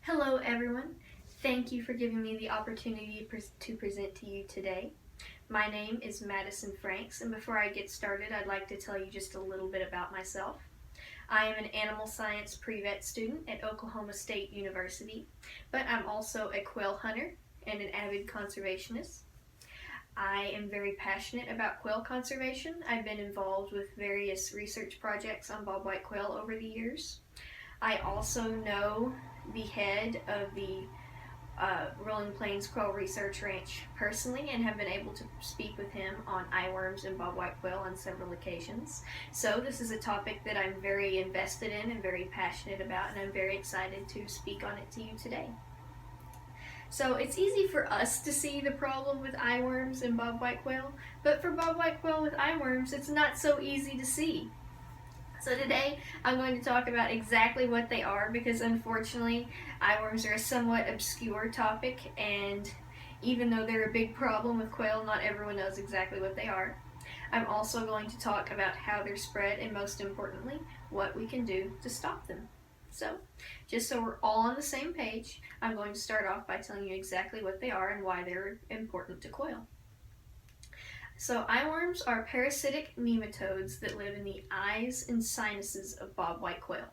Hello everyone. Thank you for giving me the opportunity to present to you today. My name is Madison Franks, and before I get started, I'd like to tell you just a little bit about myself. I am an animal science pre-vet student at Oklahoma State University, but I'm also a quail hunter and an avid conservationist. I am very passionate about quail conservation. I've been involved with various research projects on bobwhite quail over the years. I also know the head of the Rolling Plains Quail Research Ranch personally and have been able to speak with him on eyeworms and bobwhite quail on several occasions. So this is a topic that I'm very invested in and very passionate about, and I'm very excited to speak on it to you today. So it's easy for us to see the problem with eyeworms and bobwhite quail, but for bobwhite quail with eyeworms, it's not so easy to see. So today I'm going to talk about exactly what they are, because unfortunately eyeworms are a somewhat obscure topic, and even though they're a big problem with quail, not everyone knows exactly what they are. I'm also going to talk about how they're spread, and most importantly, what we can do to stop them. So, just so we're all on the same page, I'm going to start off by telling you exactly what they are and why they're important to quail. So eyeworms are parasitic nematodes that live in the eyes and sinuses of bobwhite quail,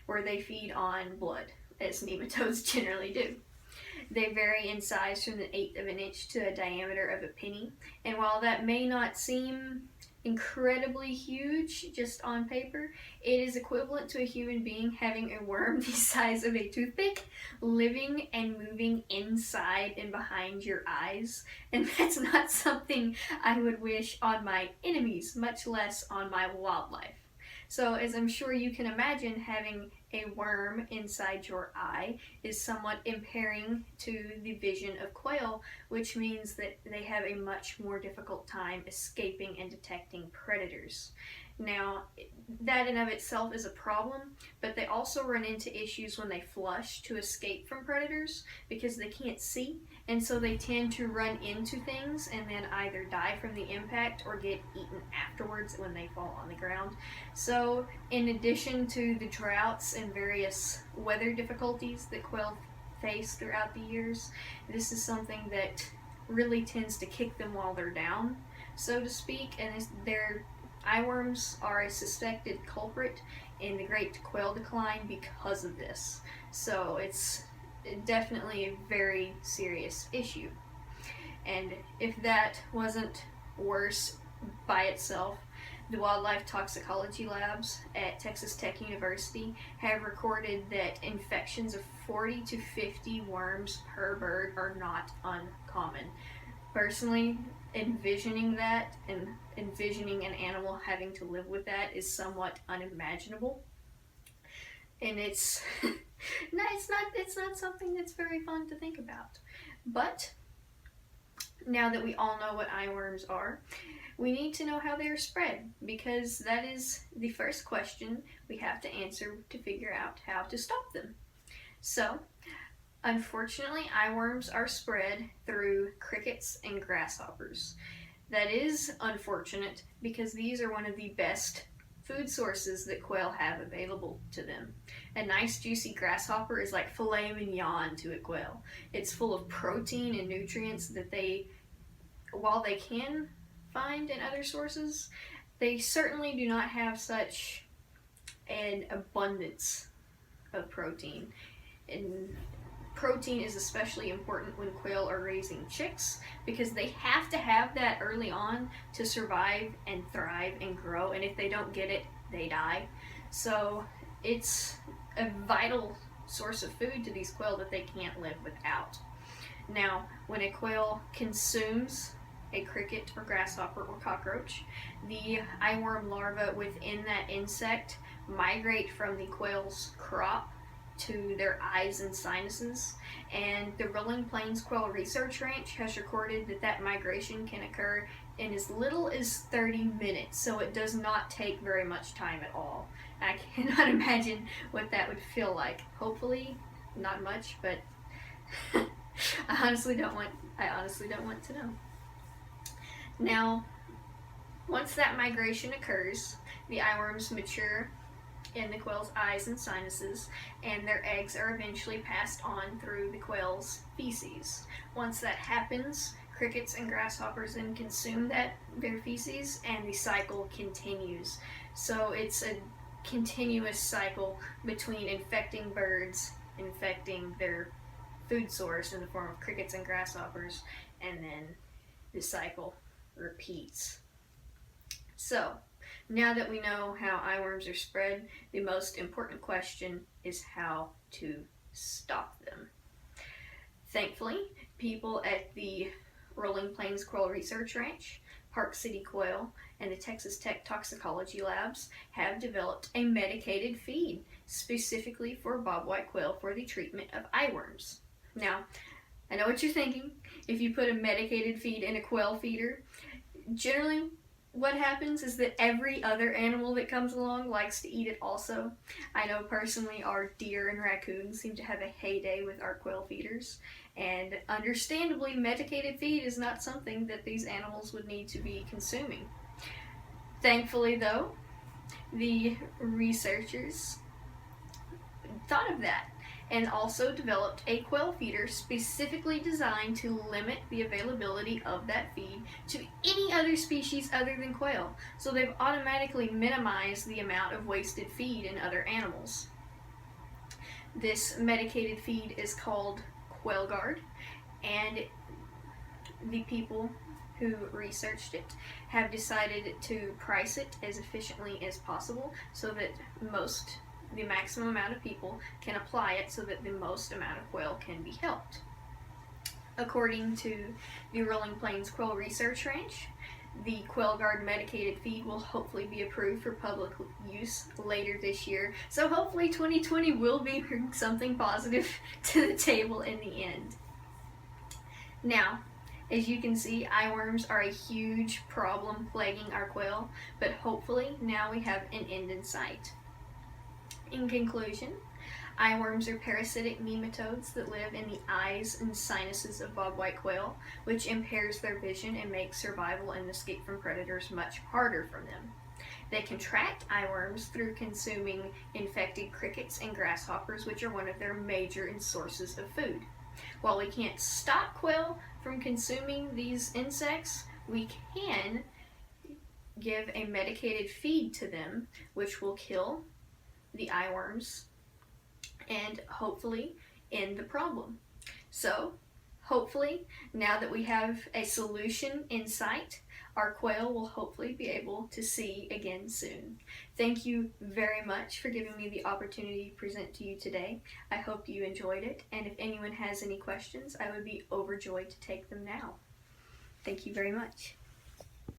where they feed on blood, as nematodes generally do. They vary in size from 1/8 of an inch to a diameter of a penny, and while that may not seem incredibly huge just on paper, it is equivalent to a human being having a worm the size of a toothpick living and moving inside and behind your eyes, and that's not something I would wish on my enemies, much less on my wildlife. So, as I'm sure you can imagine, having a worm inside your eye is somewhat impairing to the vision of quail, which means that they have a much more difficult time escaping and detecting predators. Now, that in of itself is a problem, but they also run into issues when they flush to escape from predators because they can't see, and so they tend to run into things and then either die from the impact or get eaten afterwards when they fall on the ground. So, in addition to the droughts and various weather difficulties that quail face throughout the years, this is something that really tends to kick them while they're down, so to speak, and their eyeworms are a suspected culprit in the great quail decline because of this. So it's definitely a very serious issue. And if that wasn't worse by itself, the wildlife toxicology labs at Texas Tech University have recorded that infections of 40 to 50 worms per bird are not uncommon. Personally, envisioning that and envisioning an animal having to live with that is somewhat unimaginable. And it's no, it's not something that's very fun to think about. But now that we all know what eyeworms are, we need to know how they are spread, because that is the first question we have to answer to figure out how to stop them. So, unfortunately, eyeworms are spread through crickets and grasshoppers. That is unfortunate because these are one of the best food sources that quail have available to them. A nice juicy grasshopper is like filet mignon to a quail. It's full of protein and nutrients that they, while they can find in other sources, they certainly do not have such an abundance of protein. And protein is especially important when quail are raising chicks, because they have to have that early on to survive and thrive and grow, and if they don't get it, they die. So it's a vital source of food to these quail that they can't live without. Now, when a quail consumes a cricket or grasshopper or cockroach, the eyeworm larvae within that insect migrate from the quail's crop to their eyes and sinuses, and the Rolling Plains Quail Research Ranch has recorded that migration can occur in as little as 30 minutes, so it does not take very much time at all. I cannot imagine what that would feel like. Hopefully not much, but I honestly don't want to know. Now, once that migration occurs, the eyeworms mature in the quail's eyes and sinuses, and their eggs are eventually passed on through the quail's feces. Once that happens, crickets and grasshoppers then consume their feces, and the cycle continues. So it's a continuous cycle between infecting birds, infecting their food source in the form of crickets and grasshoppers, and then the cycle repeats. So, now that we know how eyeworms are spread, the most important question is how to stop them. Thankfully, people at the Rolling Plains Quail Research Ranch, Park City Quail, and the Texas Tech Toxicology Labs have developed a medicated feed specifically for bobwhite quail for the treatment of eyeworms. Now, I know what you're thinking. If you put a medicated feed in a quail feeder, generally what happens is that every other animal that comes along likes to eat it also. I know personally our deer and raccoons seem to have a heyday with our quail feeders, and understandably medicated feed is not something that these animals would need to be consuming. Thankfully though, the researchers thought of that and also developed a quail feeder specifically designed to limit the availability of that feed to any other species other than quail. So they've automatically minimized the amount of wasted feed in other animals. This medicated feed is called Quail Guard, and the people who researched it have decided to price it as efficiently as possible so that the maximum amount of people can apply it so that the most amount of quail can be helped. According to the Rolling Plains Quail Research Ranch, the Quail Guard medicated feed will hopefully be approved for public use later this year. So hopefully 2020 will be something positive to the table in the end. Now, as you can see, eyeworms are a huge problem plaguing our quail, but hopefully now we have an end in sight. In conclusion, eyeworms are parasitic nematodes that live in the eyes and sinuses of bobwhite quail, which impairs their vision and makes survival and escape from predators much harder for them. They contract eyeworms through consuming infected crickets and grasshoppers, which are one of their major sources of food. While we can't stop quail from consuming these insects, we can give a medicated feed to them, which will kill the eyeworms and hopefully end the problem. So, hopefully, now that we have a solution in sight, our quail will hopefully be able to see again soon. Thank you very much for giving me the opportunity to present to you today. I hope you enjoyed it, and if anyone has any questions, I would be overjoyed to take them now. Thank you very much.